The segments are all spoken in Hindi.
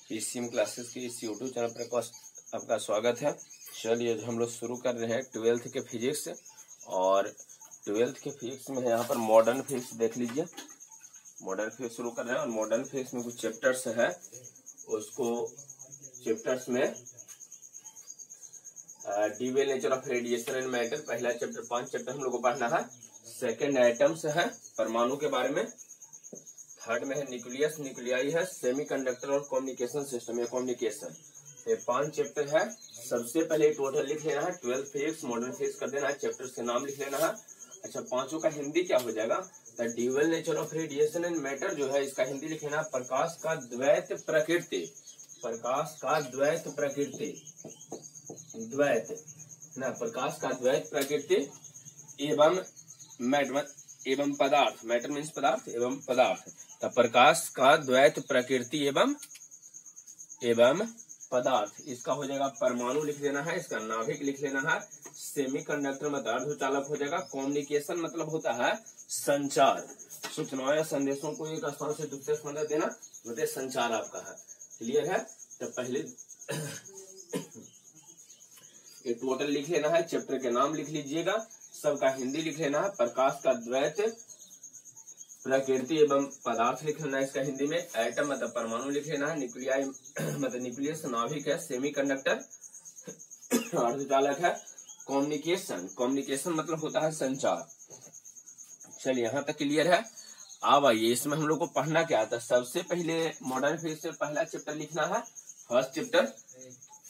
पीसीएम क्लासेस के इस यूट्यूब चैनल पर आपका स्वागत है। चलिए हम लोग शुरू कर रहे हैं 12th के फिजिक्स। और 12th के फिजिक्स में यहाँ पर मॉडर्न फिजिक्स देख लीजिए। मॉडर्न फिजिक्स शुरू कर रहे हैं और मॉडर्न फिजिक्स में कुछ चैप्टर्स है, उसको चैप्टर्स में dual nature of radiation and matter पहला चैप्टर 5 चैप्टर हम लोग को पढ़ना है। सेकेंड एटम्स है, परमाणु के बारे में। थर्ड में है न्यूक्लियस, न्यूक्लियाई है, सेमीकंडक्टर और कम्युनिकेशन सिस्टम या कम्युनिकेशन। ये 5 चैप्टर है। सबसे पहले टोटल लिख लेना है 12 फिजिक्स, मॉडर्न फिजिक्स कर देना है, चैप्टर के नाम लिख लेना है। अच्छा, पांचों का हिंदी क्या हो जाएगा? The dual nature of radiation and matter जो है इसका हिंदी लिख लेना प्रकाश का द्वैत प्रकृति। प्रकाश का द्वैत प्रकृति, द्वैत ना, प्रकाश का द्वैत प्रकृति एवं मैटर एवं पदार्थ। मैटर मीन्स पदार्थ एवं पदार्थ। तो प्रकाश का द्वैत प्रकृति एवं पदार्थ, इसका हो जाएगा परमाणु लिख देना है, इसका नाभिक लिख लेना है। सेमीकंडक्टर मतलब अर्धचालक हो जाएगा। कम्युनिकेशन मतलब होता है संचार, सूचनाओं या संदेशों को एक स्थान से दूसरे स्थान तक देना, मतलब संचार आपका है। क्लियर है? तो पहले ये टोटल लिख लेना है, चैप्टर के नाम लिख लीजिएगा, सबका हिंदी लिख लेना है। प्रकाश का द्वैत प्रकृति एवं पदार्थ लिख लेना है इसका हिंदी में। एटम मतलब परमाणु लिख लेना है। न्यूक्लियाई मतलब न्यूक्लियस नाभिक है। सेमीकंडक्टर अर्धचालक है। कम्युनिकेशन, कम्युनिकेशन मतलब होता है संचार। चलिए यहाँ तक क्लियर है। अब आइए इसमें हम लोग को पढ़ना क्या आता है। सबसे पहले मॉडर्न फिजिक्स से पहला चैप्टर लिखना है। फर्स्ट चैप्टर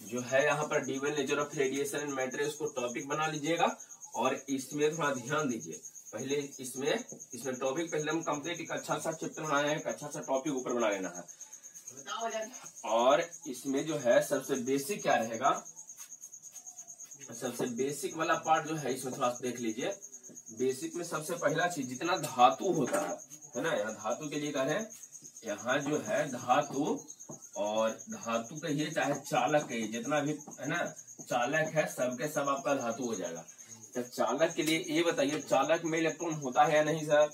जो है यहाँ पर dual nature of radiation and matter, इसको टॉपिक बना लीजिएगा और इसमें थोड़ा ध्यान दीजिए। पहले इसमें टॉपिक पहले हम कंप्लीट एक अच्छा सा चैप्टर बनाए हैं, एक अच्छा सा टॉपिक ऊपर बना लेना है। और इसमें जो है सबसे बेसिक क्या रहेगा, सबसे बेसिक वाला पार्ट जो है इसमें थोड़ा देख लीजिए। बेसिक में सबसे पहला चीज जितना धातु होता है ना, यहाँ धातु के लिए कह रहे हैं, यहाँ जो है धातु और धातु कहिए चाहे चालक कहिए, जितना भी है ना चालक है सबके सब आपका धातु हो जाएगा। तो चालक के लिए ये बताइए, चालक में इलेक्ट्रॉन होता है या नहीं सर?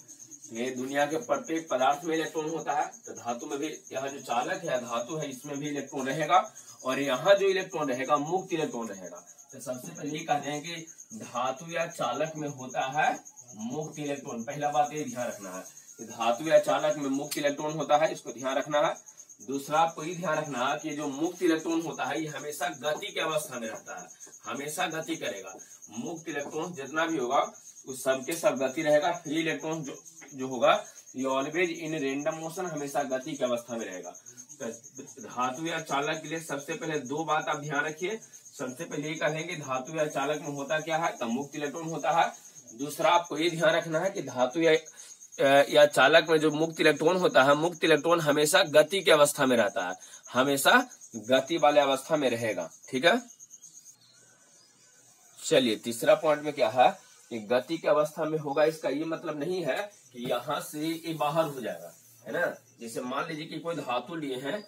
ये दुनिया के प्रत्येक पदार्थ में इलेक्ट्रॉन होता है, तो धातु में भी यहाँ जो चालक है धातु है इसमें भी इलेक्ट्रॉन रहेगा। और यहाँ जो इलेक्ट्रॉन रहेगा मुक्त इलेक्ट्रॉन रहेगा। तो सबसे पहले ये कहते हैं कि धातु या चालक में होता है मुक्त इलेक्ट्रॉन। पहला बात ये ध्यान रखना है कि धातु या चालक में मुक्त इलेक्ट्रॉन होता है, इसको ध्यान रखना है। दूसरा आपको ये ध्यान रखना है कि जो मुक्त इलेक्ट्रॉन होता है ये हमेशा गति की अवस्था में रहता है, हमेशा गति करेगा। मुक्त इलेक्ट्रॉन जितना भी होगा उस सबके सब गति रहेगा। फ्री इलेक्ट्रॉन जो होगा ये ऑलवेज इन रेंडम मोशन, हमेशा गति की अवस्था में रहेगा। तो धातु या चालक के लिए सबसे पहले दो बात आप ध्यान रखिए। सबसे पहले ये कहेंगे धातु या चालक में होता क्या है, तो मुक्त इलेक्ट्रॉन होता है। दूसरा आपको ये ध्यान रखना है कि धातु या चालक में जो मुक्त इलेक्ट्रॉन होता है, मुक्त इलेक्ट्रॉन हमेशा गति की अवस्था में रहता है, हमेशा गति वाले अवस्था में रहेगा। ठीक है। चलिए तीसरा पॉइंट में क्या है कि गति की अवस्था में होगा, इसका ये मतलब नहीं है कि यहाँ से ये बाहर हो जाएगा, है ना। जैसे मान लीजिए कि कोई धातु लिए हैं,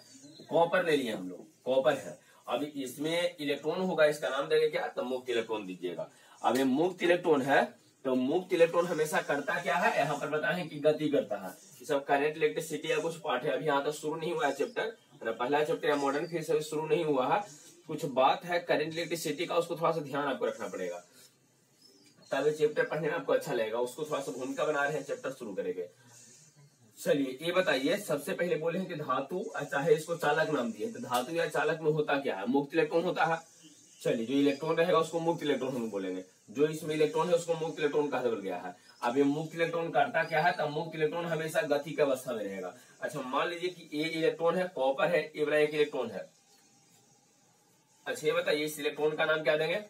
कॉपर ले लिए हम लोग, कॉपर है। अब इसमें इलेक्ट्रॉन होगा, इसका नाम देंगे क्या, तो मुक्त इलेक्ट्रॉन दीजिएगा। अब ये मुक्त इलेक्ट्रॉन है, तो मुक्त इलेक्ट्रॉन हमेशा करता क्या है, यहाँ पर बताएं कि गति करता है। ये सब करंट इलेक्ट्रिसिटी या कुछ पार्ट है, अभी यहाँ तक शुरू नहीं हुआ है चैप्टर, पहला चैप्टर या मॉडर्न फिजिक्स अभी शुरू नहीं हुआ है। कुछ बात है करंट इलेक्ट्रिसिटी का, उसको थोड़ा सा ध्यान आपको रखना पड़ेगा, तब चैप्टर पढ़ने में आपको अच्छा लगेगा। उसको थोड़ा सा भूमिका बना रहे हैं, चैप्टर शुरू करेंगे। चलिए ये बताइए, सबसे पहले बोले हैं कि धातु चाहे इसको चालक नाम दिए, तो धातु या चालक में होता क्या है, मुक्त इलेक्ट्रॉन होता है। चलिए जो इलेक्ट्रॉन रहेगा उसको मुक्त इलेक्ट्रॉन हम बोलेंगे, जो इसमें इलेक्ट्रॉन है उसको मुक्त इलेक्ट्रॉन कहा गया है। अब ये मुक्त इलेक्ट्रॉन करता क्या है, तो मुक्त इलेक्ट्रॉन हमेशा गति की अवस्था में रहेगा। अच्छा मान लीजिए कि ये इलेक्ट्रॉन है, कॉपर है, ये वाला एक इलेक्ट्रॉन है। अच्छा ये बताइए इस इलेक्ट्रॉन का नाम क्या देंगे,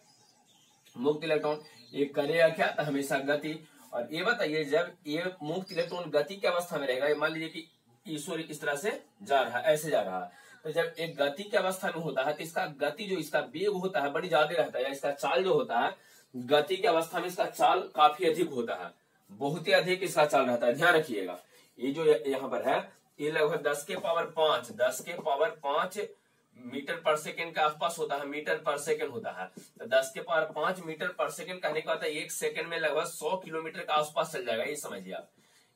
मुक्त इलेक्ट्रॉन। ये करेगा क्या, तो हमेशा गति। और ये बताइए जब ये मुक्त इलेक्ट्रॉन गति की अवस्था में रहेगा, मान लीजिए कि ईश्वर इस तरह से जा रहा है, ऐसे जा रहा है, तो जब एक गति की अवस्था में होता है तो इसका गति जो इसका वेग होता है बड़ी ज्यादा रहता है, या इसका चाल जो होता है गति की अवस्था में इसका चाल काफी अधिक होता है, बहुत ही अधिक इसका चाल रहता है। ध्यान रखिएगा ये जो यहाँ पर है ये लगभग 10 के पावर 5 मीटर पर सेकंड के आसपास होता है, मीटर पर सेकंड होता है। तो 10 के पावर 5 मीटर पर सेकंड कहने का होता है एक सेकंड में लगभग 100 किलोमीटर के आसपास चल जाएगा। ये समझिए आप,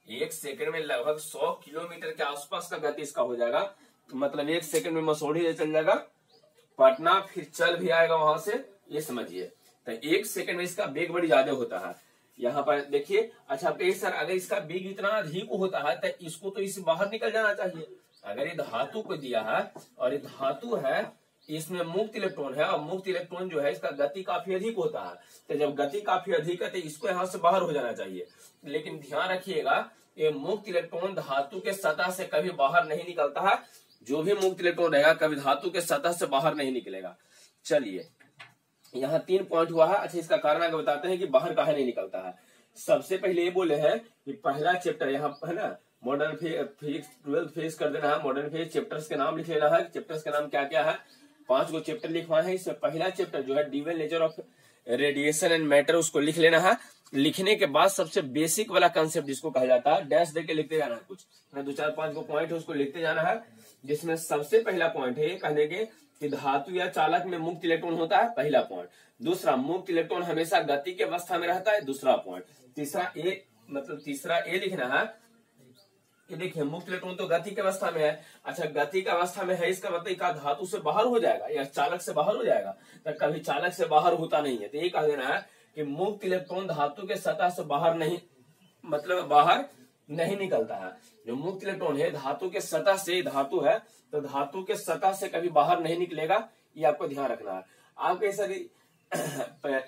एक सेकंड में लगभग 100 किलोमीटर के आसपास का गति इसका हो जाएगा। मतलब 1 सेकंड में मसौढ़ी से चल जाएगा पटना, फिर चल भी आएगा वहां से, ये समझिए। तो 1 सेकंड में इसका वेग बड़ी ज्यादा होता है। यहाँ पर देखिए, अच्छा कहिए सर अगर इसका वेग इतना अधिक होता है तो इसको तो इससे बाहर निकल जाना चाहिए। अगर ये धातु को दिया है और ये धातु है, इसमें मुक्त इलेक्ट्रॉन है और मुक्त इलेक्ट्रॉन जो है इसका गति काफी अधिक होता है, तो जब गति काफी अधिक है तो इसको यहाँ से बाहर हो जाना चाहिए। लेकिन ध्यान रखिएगा ये मुक्त इलेक्ट्रॉन धातु के सतह से कभी बाहर नहीं निकलता है। जो भी मुक्त इलेक्ट्रॉन रहेगा कभी धातु के सतह से बाहर नहीं निकलेगा। चलिए यहाँ 3 पॉइंट हुआ है। अच्छा इसका कारण आगे बताते हैं कि बाहर काहे नहीं निकलता है। सबसे पहले ये बोले हैं कि पहला चैप्टर यहाँ है ना, मॉडर्न फिजिक्स 12th फेज कर देना है। मॉडर्न फिजिक्स चैप्टर्स के नाम लिख लेना है। चैप्टर्स के नाम क्या क्या है, 5 गो चैप्टर लिखवाए हैं। इसमें पहला चैप्टर जो है dual nature of radiation and matter, उसको लिख लेना है। लिखने के बाद सबसे बेसिक वाला कंसेप्ट जिसको कहा जाता है, डैश दे के लिखते जाना है। कुछ 2 4 5 गो पॉइंट है उसको लिखते जाना है, जिसमें सबसे पहला पॉइंट है कहने के कि धातु या चालक में मुक्त इलेक्ट्रॉन होता है, पहला पॉइंट। दूसरा, मुक्त इलेक्ट्रॉन हमेशा गति के अवस्था में रहता है, दूसरा पॉइंट। तीसरा ए लिखना है। ये देखिए मुक्त इलेक्ट्रॉन तो गति की अवस्था में है। अच्छा गति की अवस्था में है, इसका मतलब का धातु से बाहर हो जाएगा या चालक से बाहर हो जाएगा, तो कभी चालक से बाहर होता नहीं है। तो ये कह देना है कि मुक्त इलेक्ट्रॉन धातु के सतह से बाहर नहीं, मतलब बाहर नहीं निकलता है। जो मुक्त इलेक्ट्रॉन है धातु के सतह से, धातु है तो धातु के सतह से कभी बाहर नहीं निकलेगा, ये आपको ध्यान रखना है। आप कहीं सर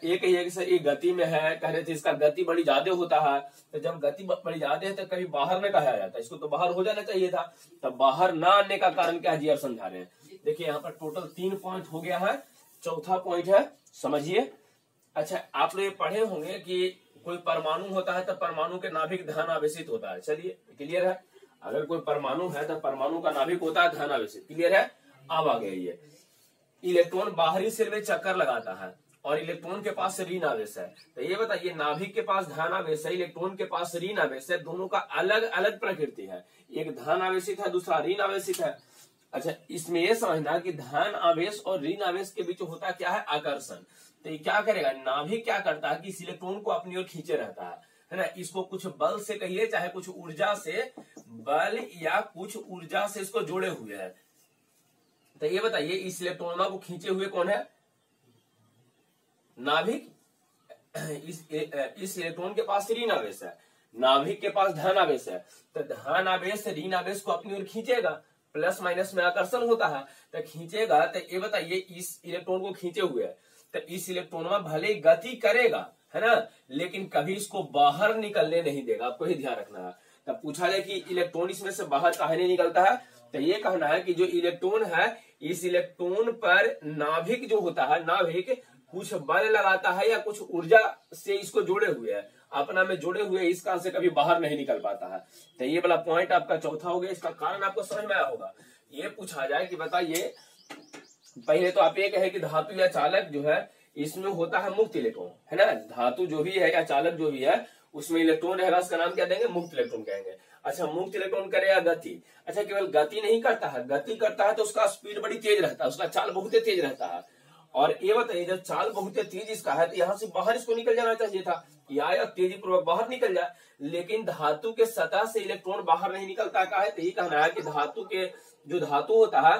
ये कहिए कि सर ये गति में है, कह रहे थे इसका गति बड़ी ज्यादा होता है, तो जब गति बड़ी ज्यादा है तो कभी बाहर न कहा जाता, इसको तो बाहर हो जाना चाहिए था। तब बाहर ना आने का कारण क्या जी आप समझा रहे हैं। देखिए यहाँ पर टोटल 3 पॉइंट हो गया है। चौथा पॉइंट है, समझिए। अच्छा आप लोग ये पढ़े होंगे कि कोई परमाणु होता है तो परमाणु के नाभिक धन आवेशित होता है। चलिए क्लियर है, अगर कोई परमाणु है तो परमाणु का नाभिक होता है धन आवेशित, क्लियर है। अब आ गया ये इलेक्ट्रॉन बाहरी सिर में चक्कर लगाता है और इलेक्ट्रॉन के पास ऋण आवेश है। तो ये बताइए नाभिक के पास धन आवेश है, इलेक्ट्रॉन के पास ऋण आवेश है, दोनों का अलग अलग प्रकृति है। एक धन आवेशित है, दूसरा ऋण आवेशित है। अच्छा इसमें यह समझना कि धन आवेश और ऋण आवेश के बीच होता क्या है, आकर्षण। तो ये क्या करेगा, नाभिक क्या करता है कि इस इलेक्ट्रॉन को अपनी ओर खींचे रहता है ना। इसको कुछ बल से कहिए चाहे कुछ ऊर्जा से, बल या कुछ ऊर्जा से इसको जोड़े हुए है। तो ये बताइए इस इलेक्ट्रॉन को खींचे हुए कौन है, नाभिक। इस इलेक्ट्रॉन के पास ऋण आवेश है, नाभिक के पास धन आवेश है। तो धन आवेश ऋण आवेश को अपनी ओर खींचेगा, प्लस माइनस में आकर्षण होता है। तो खींचेगा, तो ये बताइए इस इलेक्ट्रॉन को खींचे हुए है, तो इस इलेक्ट्रॉन में भले गति करेगा है ना, लेकिन कभी इसको बाहर निकलने नहीं देगा। आपको ही ध्यान रखना है। तब पूछा जाए कि इलेक्ट्रॉन इसमें से बाहर काहे नहीं निकलता है, तो ये कहना है कि जो इलेक्ट्रॉन है इस इलेक्ट्रॉन पर नाभिक जो होता है, नाभिक कुछ बल लगाता है या कुछ ऊर्जा से इसको जोड़े हुए है, अपना में जोड़े हुए, इस कारण से कभी बाहर नहीं निकल पाता है। तो ये वाला पॉइंट आपका चौथा हो गया। इसका कारण आपको समझ में आया होगा। ये पूछा जाए कि बताइए, पहले तो आप ये कहे कि धातु या चालक जो है इसमें होता है मुक्त इलेक्ट्रॉन है ना। धातु जो भी है या चालक जो भी है उसमें इलेक्ट्रॉन रहेगा, उसका नाम क्या देंगे, मुक्त इलेक्ट्रॉन कहेंगे। अच्छा मुक्त इलेक्ट्रॉन करेगा गति। अच्छा केवल गति नहीं करता है, गति करता है तो उसका स्पीड बड़ी तेज रहता है, उसका चाल बहुत तेज रहता है। और ये बताइए जब चाल बहुत तेज इसका है तो यहाँ से बाहर इसको निकल जाना चाहिए था, या तेजी पूर्वक बाहर निकल जाए। लेकिन धातु के सतह से इलेक्ट्रॉन बाहर नहीं निकलता का है। तो ये कहना है कि धातु के जो धातु होता है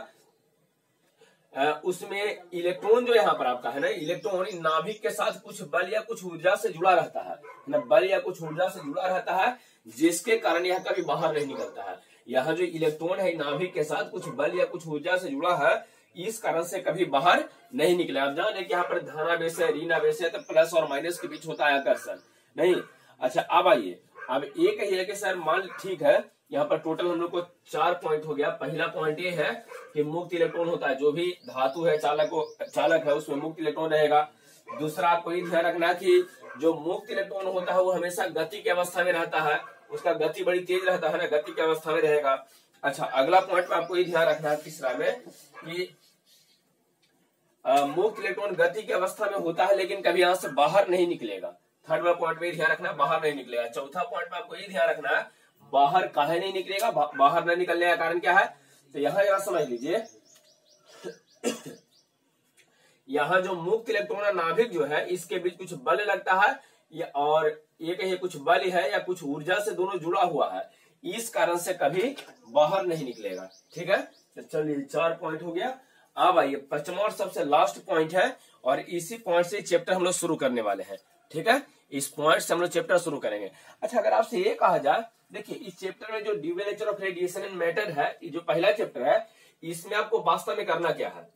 उसमें इलेक्ट्रॉन जो यहाँ पर आपका है ना, इलेक्ट्रॉन नाभिक के साथ कुछ बल या कुछ ऊर्जा से जुड़ा रहता है ना, बल या कुछ ऊर्जा से जुड़ा रहता है, जिसके कारण यह कभी बाहर नहीं निकलता है। यहाँ जो इलेक्ट्रॉन है नाभिक के साथ कुछ बल या कुछ ऊर्जा से जुड़ा है, इस कारण से कभी बाहर नहीं निकले। आप जाने कि यहाँ पर धनावेश है, ऋणावेश है, तो प्लस और माइनस के बीच होता है आकर्षण नहीं। अच्छा अब आइए, अब एक ही है कि सर मान ठीक है, यहाँ पर टोटल हम लोग को 4 पॉइंट हो गया। पहला पॉइंट ये है कि मुक्त इलेक्ट्रॉन होता है, जो भी धातु है चालक है उसमें मुक्त इलेक्ट्रॉन रहेगा। दूसरा आपको ये ध्यान रखना कि जो मुक्त इलेक्ट्रॉन होता है वो हमेशा गति की अवस्था में रहता है, उसका गति बड़ी तेज रहता है ना, गति की अवस्था में रहेगा। अच्छा अगला पॉइंट में आपको ये ध्यान रखना है तीसरा में कि मुक्त इलेक्ट्रॉन गति की अवस्था में होता है लेकिन कभी यहाँ से बाहर नहीं निकलेगा। थर्ड वाला पॉइंट में ध्यान रखना बाहर नहीं निकलेगा। चौथा पॉइंट में आपको ये ध्यान रखना है बाहर काहे नहीं निकलेगा, बाहर न निकलने का कारण क्या है। तो यहाँ समझ लीजिए यहाँ जो मुक्त इलेक्ट्रॉन नाभिक जो है इसके बीच कुछ बल लगता है, और ये कहिए कुछ बल है या कुछ ऊर्जा से दोनों जुड़ा हुआ है। इस कारण से कभी बाहर नहीं निकलेगा। ठीक है, तो चलिए 4 पॉइंट हो गया। अब आइए पांचवा और सबसे लास्ट पॉइंट है, और इसी पॉइंट से चैप्टर हम लोग शुरू करने वाले हैं। ठीक है, इस पॉइंट से हम लोग चैप्टर शुरू करेंगे। अच्छा, अगर आपसे ये कहा जाए, देखिए इस चैप्टर में जो dual nature of radiation and matter है, ये जो पहला चैप्टर है, इसमें आपको वास्तव में करना क्या है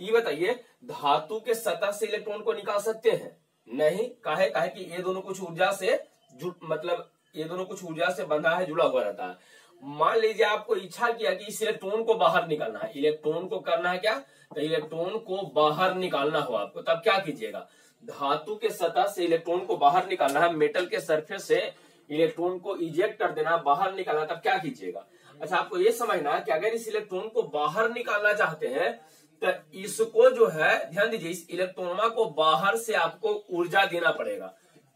ये बताइए। धातु के सतह से इलेक्ट्रॉन को निकाल सकते हैं? नहीं। काहे कि ये दोनों कुछ ऊर्जा से मतलब ये दोनों कुछ ऊर्जा से बंधा है, जुड़ा हुआ रहता है। मान लीजिए आपको इच्छा किया कि इस इलेक्ट्रॉन को बाहर निकालना है, इलेक्ट्रॉन को करना है क्या, तो इलेक्ट्रॉन को बाहर निकालना हो आपको, तब क्या कीजिएगा, धातु के सतह से इलेक्ट्रॉन को बाहर निकालना है, मेटल के सरफेस से इलेक्ट्रॉन को इजेक्ट कर देना, बाहर निकालना, तब क्या कीजिएगा। अच्छा, आपको ये समझना है कि अगर इस इलेक्ट्रॉन को बाहर निकालना चाहते हैं तो इसको जो है, ध्यान दीजिए, इस इलेक्ट्रोनमा को बाहर से आपको ऊर्जा देना पड़ेगा।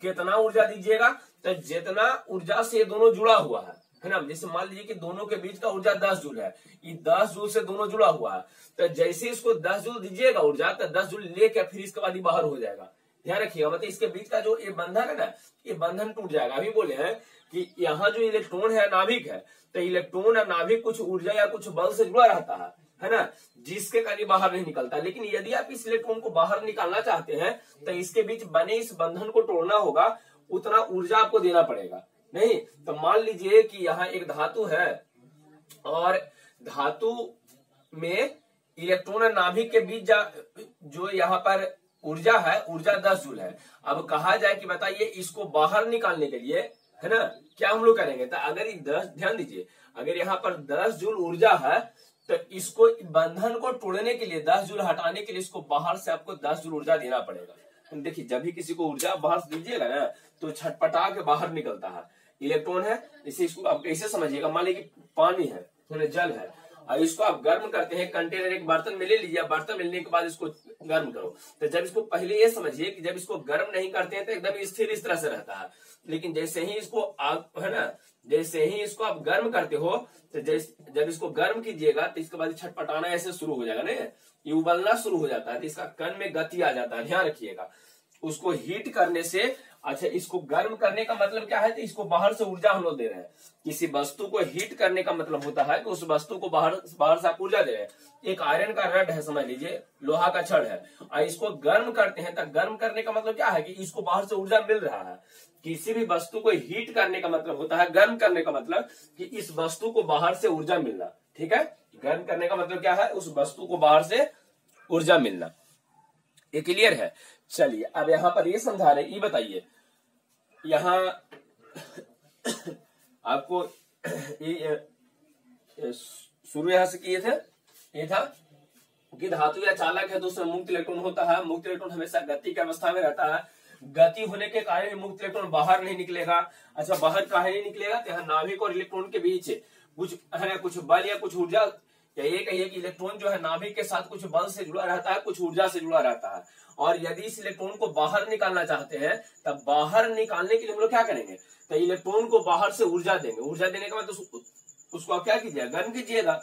कितना ऊर्जा दीजिएगा, तो जितना ऊर्जा से दोनों जुड़ा हुआ है ना। जैसे मान लीजिए कि दोनों के बीच का ऊर्जा 10 जूल है, ये 10 जूल से दोनों जुड़ा हुआ है, तो जैसे इसको 10 जूल दीजिएगा ऊर्जा, तो 10 जूल लेके फिर इसके बाद ही बाहर हो जाएगा। ध्यान रखिएगा, मतलब इसके बीच का जो ये बंधन है ना, ये बंधन टूट जाएगा। अभी बोले हैं कि यहाँ जो इलेक्ट्रॉन है, नाभिक है, तो इलेक्ट्रॉन और नाभिक कुछ ऊर्जा या कुछ बल से जुड़ा रहता है ना, जिसके कारण बाहर नहीं निकलता। लेकिन यदि आप इस इलेक्ट्रॉन को बाहर निकालना चाहते हैं, तो इसके बीच बने इस बंधन को तोड़ना होगा, उतना ऊर्जा आपको देना पड़ेगा। नहीं तो मान लीजिए कि यहाँ एक धातु है, और धातु में इलेक्ट्रॉन और नाभिक के बीच जो यहाँ पर ऊर्जा है, ऊर्जा 10 जूल है। अब कहा जाए कि बताइए इसको बाहर निकालने के लिए, है ना, क्या हम लोग करेंगे, तो अगर 10, ध्यान दीजिए, अगर यहाँ पर 10 जूल ऊर्जा है, तो इसको बंधन को तोड़ने के लिए, 10 जूल हटाने के लिए इसको बाहर से आपको 10 जूल ऊर्जा देना पड़ेगा। देखिए, जब भी किसी को ऊर्जा बाहर से दीजिएगा ना, तो छटपटा के बाहर निकलता है। इलेक्ट्रॉन है, इसे इसको आप कैसे समझिएगा, मान लीजिए पानी है, थोड़े जल है, और इसको आप गर्म करते हैं, कंटेनर एक बर्तन में ले लीजिए, बर्तन मिलने के बाद इसको गर्म करो। तो जब इसको पहले ये समझिए कि जब इसको गर्म नहीं करते हैं तो एकदम स्थिर इस तरह से रहता है, लेकिन जैसे ही इसको आग, है ना, जैसे ही इसको आप गर्म करते हो, तो जब इसको गर्म कीजिएगा तो इसके बाद छटपटाना ऐसे शुरू हो जाएगा, नहीं, ये उबलना शुरू हो जाता है, तो इसका कण में गति आ जाता है। ध्यान रखिएगा, उसको हीट करने से, अच्छा, इसको गर्म करने का मतलब क्या है, तो इसको बाहर से ऊर्जा हम लोग दे रहे हैं। किसी वस्तु को हीट करने का मतलब होता है कि उस वस्तु को बाहर से आप ऊर्जा दे रहे हैं। एक आयरन का रड है, समझ लीजिए, लोहा का छड़ है, और इसको गर्म करते हैं, तो गर्म करने का मतलब क्या है कि इसको बाहर से ऊर्जा मिल रहा है। किसी भी वस्तु को हीट करने का मतलब होता है, गर्म करने का मतलब कि इस वस्तु को बाहर से ऊर्जा मिलना। ठीक है, गर्म करने का मतलब क्या है, उस वस्तु को बाहर से ऊर्जा मिलना। ये क्लियर है। चलिए, अब यहाँ पर ये समझा रहे, ये बताइए, यहाँ आपको शुरू यहाँ से किए थे, ये था कि धातु या चालक है तो उसमें मुक्त इलेक्ट्रॉन होता है। मुक्त इलेक्ट्रॉन हमेशा गति की अवस्था में रहता है, गति होने के कारण मुक्त इलेक्ट्रॉन बाहर नहीं निकलेगा। अच्छा, बाहर काहे नहीं निकलेगा, तो यहाँ नाभिक और इलेक्ट्रॉन के बीच कुछ है ना, कुछ बल या कुछ ऊर्जा, या ये कहिए कि इलेक्ट्रॉन जो है नाभिक के साथ कुछ बल से जुड़ा रहता है, कुछ ऊर्जा से जुड़ा रहता है। और यदि इस इलेक्ट्रॉन को बाहर निकालना चाहते हैं, तब बाहर निकालने के लिए हम लोग क्या करेंगे, तो इलेक्ट्रॉन को बाहर से ऊर्जा देंगे। ऊर्जा देने का मतलब उसको आप क्या कीजिएगा, गर्म कीजिएगा।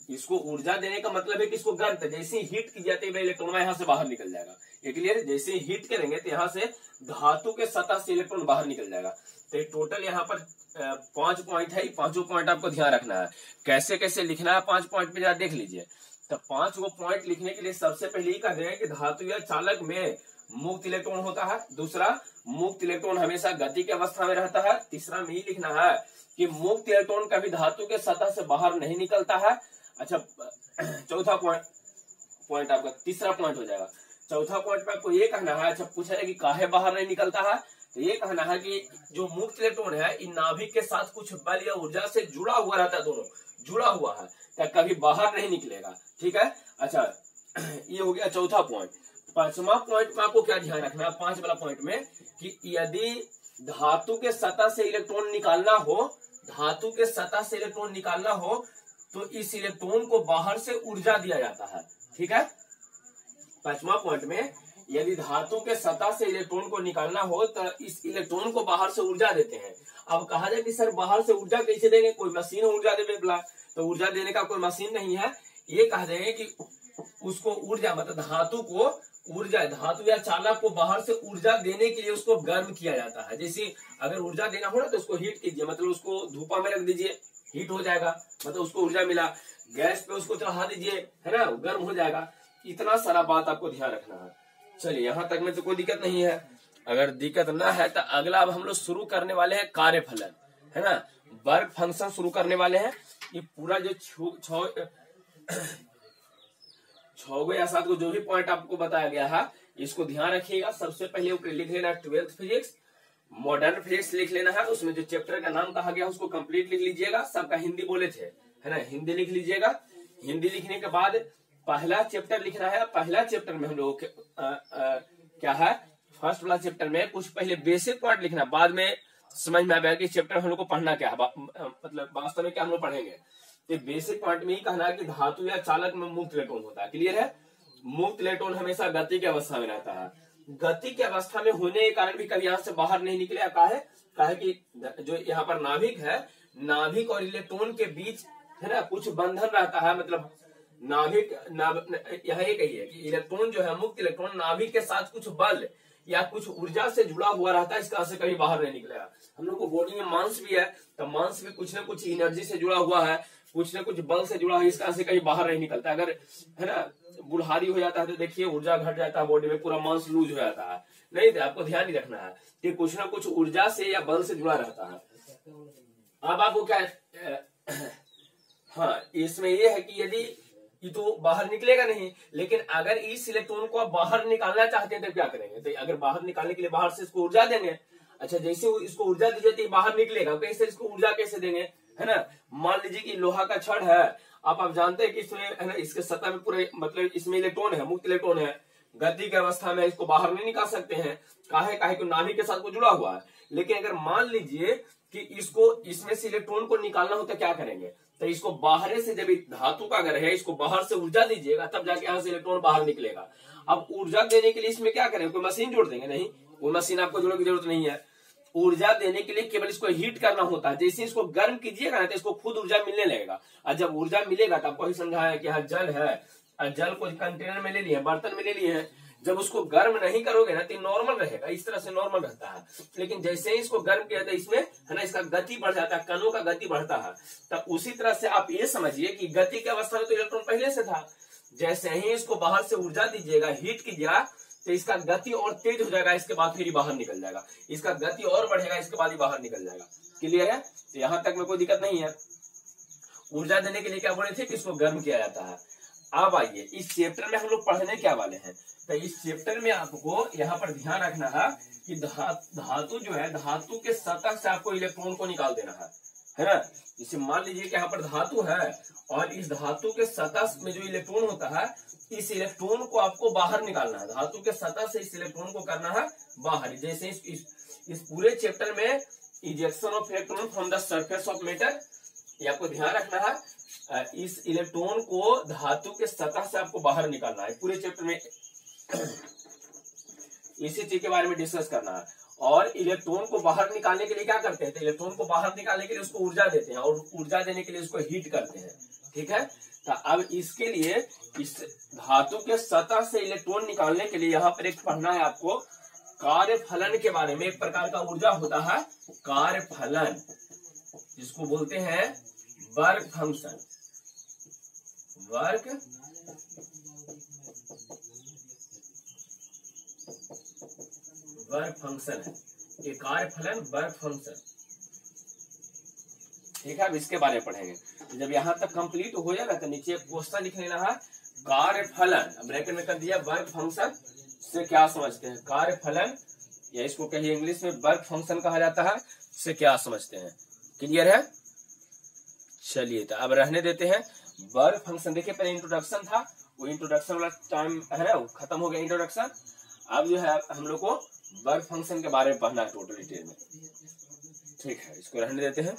इसको ऊर्जा देने का मतलब है कि इसको गर्म, जैसे ही हीट की जाती है इलेक्ट्रॉन यहाँ से बाहर निकल जाएगा। ये क्लियर, जैसे ही हीट करेंगे तो यहाँ से धातु के सतह से इलेक्ट्रॉन बाहर निकल जाएगा। तो टोटल यहाँ पर 5 पॉइंट है, 5 पॉइंट आपको ध्यान रखना है। कैसे कैसे लिखना है 5 पॉइंट में, जरा देख लीजिए। तो 5 पॉइंट लिखने के लिए सबसे पहले ही कर रहे हैं कि धातु या चालक में मुक्त इलेक्ट्रॉन होता है। दूसरा, मुक्त इलेक्ट्रॉन हमेशा गति की अवस्था में रहता है। तीसरा में ही लिखना है कि मुक्त इलेक्ट्रॉन कभी धातु के सतह से बाहर नहीं निकलता है। अच्छा, चौथा पॉइंट आपका तीसरा पॉइंट हो जाएगा। चौथा पॉइंट में आपको ये कहना है, अच्छा पूछा है कि काहे बाहर नहीं निकलता है, तो ये कहना है कि जो मुक्त इलेक्ट्रॉन है इन नाभिक के साथ कुछ बल या ऊर्जा से जुड़ा हुआ रहता है, दोनों जुड़ा हुआ है, क्या कभी बाहर नहीं निकलेगा। ठीक है, अच्छा ये हो गया चौथा पॉइंट। 5वां पॉइंट में आपको क्या ध्यान रखना है 5 वाला पॉइंट में, कि यदि धातु के सतह से इलेक्ट्रॉन निकालना हो, धातु के सतह से इलेक्ट्रॉन निकालना हो, तो इस इलेक्ट्रॉन को बाहर से ऊर्जा दिया जाता है। ठीक है, 5वां पॉइंट में यदि धातु के सतह से इलेक्ट्रॉन को निकालना हो तो इस इलेक्ट्रॉन को बाहर से ऊर्जा देते हैं। अब कहा जाए कि सर बाहर से ऊर्जा कैसे देंगे, कोई मशीन ऊर्जा देने वाला, तो ऊर्जा देने का कोई मशीन नहीं है। ये कहा जाएगा कि उसको ऊर्जा मतलब धातु को ऊर्जा, धातु या चालक को बाहर से ऊर्जा देने के लिए उसको गर्म किया जाता है। जैसे अगर ऊर्जा देना हो ना तो उसको हीट कीजिए, मतलब उसको धूपा में रख दीजिए, हीट हो जाएगा, मतलब उसको ऊर्जा मिला। गैस पे उसको चढ़ा दीजिए, है ना, गर्म हो जाएगा। इतना सारा बात आपको ध्यान रखना है। चलिए यहाँ तक में तो कोई दिक्कत नहीं है। अगर दिक्कत ना है तो अगला अब हम लोग शुरू करने वाले हैं कार्यफलन, है ना, वर्क फंक्शन शुरू करने वाले हैं। ये पूरा जो 6 या 7 जो भी पॉइंट आपको बताया गया है इसको ध्यान रखिएगा। सबसे पहले ऊपर लिख लेना 12th फिजिक्स, मॉडर्न फिजिक्स लिख लेना है। उसमें जो चैप्टर का नाम कहा गया उसको कंप्लीट लिख लीजिएगा। सबका हिंदी बोले थे, है ना, हिंदी लिख लीजिएगा। हिंदी लिखने के बाद पहला चैप्टर लिखना है। पहला चैप्टर में हम लोग क्या है, फर्स्ट वाला चैप्टर में कुछ पहले बेसिक पॉइंट लिखना, बाद में समझ में आएगा कि चैप्टर हम लोग को पढ़ना क्या है, मतलब वास्तव में क्या हम लोग पढ़ेंगे। तो बेसिक पॉइंट में ही कहना है कि धातु या चालक में मुक्त इलेक्ट्रॉन होता है। क्लियर है? मुक्त इलेक्ट्रॉन हमेशा गति की अवस्था में रहता है। गति की अवस्था में होने के कारण भी कभी यहाँ से बाहर नहीं निकलेगा। काहे कि जो यहाँ पर नाभिक है, नाभिक और इलेक्ट्रॉन के बीच, है ना, कुछ बंधन रहता है। मतलब नाभिक यह एक ही है कि इलेक्ट्रॉन जो है, मुक्त इलेक्ट्रॉन नाभिक के साथ कुछ बल या कुछ ऊर्जा से जुड़ा हुआ रहता है। इसका से कभी बाहर नहीं निकलेगा। हम लोग को बॉडी में मांस भी है, तो मांस भी कुछ न कुछ एनर्जी से जुड़ा हुआ है, कुछ न कुछ बल से जुड़ा है। इसका से कहीं बाहर नहीं निकलता। अगर, है ना, बुढ़ारी हो जाता है तो देखिए ऊर्जा घट जाता है, बॉडी में पूरा मांस लूज हो जाता है। नहीं तो आपको ध्यान ही रखना है कि कुछ न कुछ ऊर्जा से या बल से जुड़ा रहता है। अब आपको क्या हाँ, इसमें यह है कि यदि ये तो बाहर निकलेगा नहीं, लेकिन अगर इस इलेक्ट्रॉन को आप बाहर निकालना चाहते हैं तो क्या करेंगे? तो अगर बाहर निकालने के लिए बाहर से इसको ऊर्जा देंगे। अच्छा, जैसे इसको ऊर्जा दी जाती है बाहर निकलेगा, कैसे इसको ऊर्जा कैसे देंगे, है ना। मान लीजिए कि लोहा का छड़ है, आप जानते हैं कि इसमें, है ना, इसके सतह में पूरे मतलब इसमें इलेक्ट्रॉन है, मुक्त इलेक्ट्रॉन है। गति की अवस्था में इसको बाहर नहीं निकाल सकते हैं। काहे कि नाभिक के साथ वो जुड़ा हुआ है। लेकिन अगर मान लीजिए कि इसको इसमें से इलेक्ट्रॉन को निकालना हो तो क्या करेंगे? तो इसको बाहर से, जब धातु का अगर है, इसको बाहर से ऊर्जा दीजिएगा तब जाके यहाँ से इलेक्ट्रॉन बाहर निकलेगा। अब ऊर्जा देने के लिए इसमें क्या करेंगे? कोई मशीन जोड़ देंगे? नहीं, कोई मशीन आपको जोड़ने की जरूरत नहीं है। ऊर्जा देने के लिए केवल इसको हीट करना होता है। जैसे इसको गर्म कीजिएगा ना तो इसको खुद ऊर्जा मिलने लगेगा। और जब ऊर्जा मिलेगा तो आपको ही समझाया कि हाँ जल है, जल को कंटेनर में ले लिए, बर्तन में ले लिए हैं। जब उसको गर्म नहीं करोगे ना तो नॉर्मल रहेगा, इस तरह से नॉर्मल रहता है। लेकिन जैसे ही इसको गर्म किया जाता है इसमें, है ना, इसका गति बढ़ जाता है, कणों का गति बढ़ता है। तब उसी तरह से आप ये समझिए कि गति की अवस्था में तो इलेक्ट्रॉन पहले से था। जैसे ही इसको बाहर से ऊर्जा दीजिएगा, हीट कीजिएगा, तो इसका गति और तेज हो जाएगा। इसके बाद फिर ही बाहर निकल जाएगा। इसका गति और बढ़ेगा, इसके बाद ही बाहर निकल जाएगा। क्लियर है? तो यहाँ तक में कोई दिक्कत नहीं है। ऊर्जा देने के लिए क्या बोले थे कि इसको गर्म किया जाता है। अब आइए इस चैप्टर में हम लोग पढ़ने क्या वाले हैं। तो इस चैप्टर में आपको यहाँ पर ध्यान रखना है कि धातु जो है, धातु के सतह से आपको इलेक्ट्रॉन को निकाल देना है ना। जैसे मान लीजिए कि यहाँ पर धातु है और इस धातु के सतह में जो इलेक्ट्रॉन होता है, इस इलेक्ट्रॉन को आपको बाहर निकालना है। धातु के सतह से इस इलेक्ट्रॉन को करना है बाहर। जैसे इस पूरे चैप्टर में ejection of electron from the surface of matter, ये आपको ध्यान रखना है। इस इलेक्ट्रॉन को धातु के सतह से आपको बाहर निकालना है। पूरे चैप्टर में इसी चीज के बारे में डिस्कस करना है। और इलेक्ट्रॉन को बाहर निकालने के लिए क्या करते हैं? तो इलेक्ट्रॉन को बाहर निकालने के लिए उसको ऊर्जा देते हैं और ऊर्जा देने के लिए उसको हीट करते हैं। ठीक है? तो अब इसके लिए इस धातु के सतह से इलेक्ट्रॉन निकालने के लिए यहाँ पर एक पढ़ना है आपको कार्यफलन के बारे में। एक प्रकार का ऊर्जा होता है कार्यफलन, जिसको बोलते हैं वर्क फंक्शन। वर्क फंक्शन है ये कार्यफलन, वर्क फंक्शन। ठीक है? अब इसके बारे में पढ़ेंगे। जब यहाँ तक कंप्लीट हो जाएगा तो नीचे क्वेश्चन लिख लेना है कार्यफलन, ब्रैकेट में कर दिया वर्क फंक्शन से क्या समझते हैं। कार्यफलन या इसको कहिए इंग्लिश में वर्क फंक्शन कहा जाता है, से क्या समझते हैं। क्लियर है? चलिए तो अब रहने देते हैं वर्क फंक्शन। देखिए पहले इंट्रोडक्शन था, वो इंट्रोडक्शन वाला टाइम है ना, खत्म हो गया इंट्रोडक्शन। अब जो है हम लोग को वर्क फंक्शन के बारे में पढ़ना है टोटल डिटेल में। ठीक है, इसको रहने देते हैं।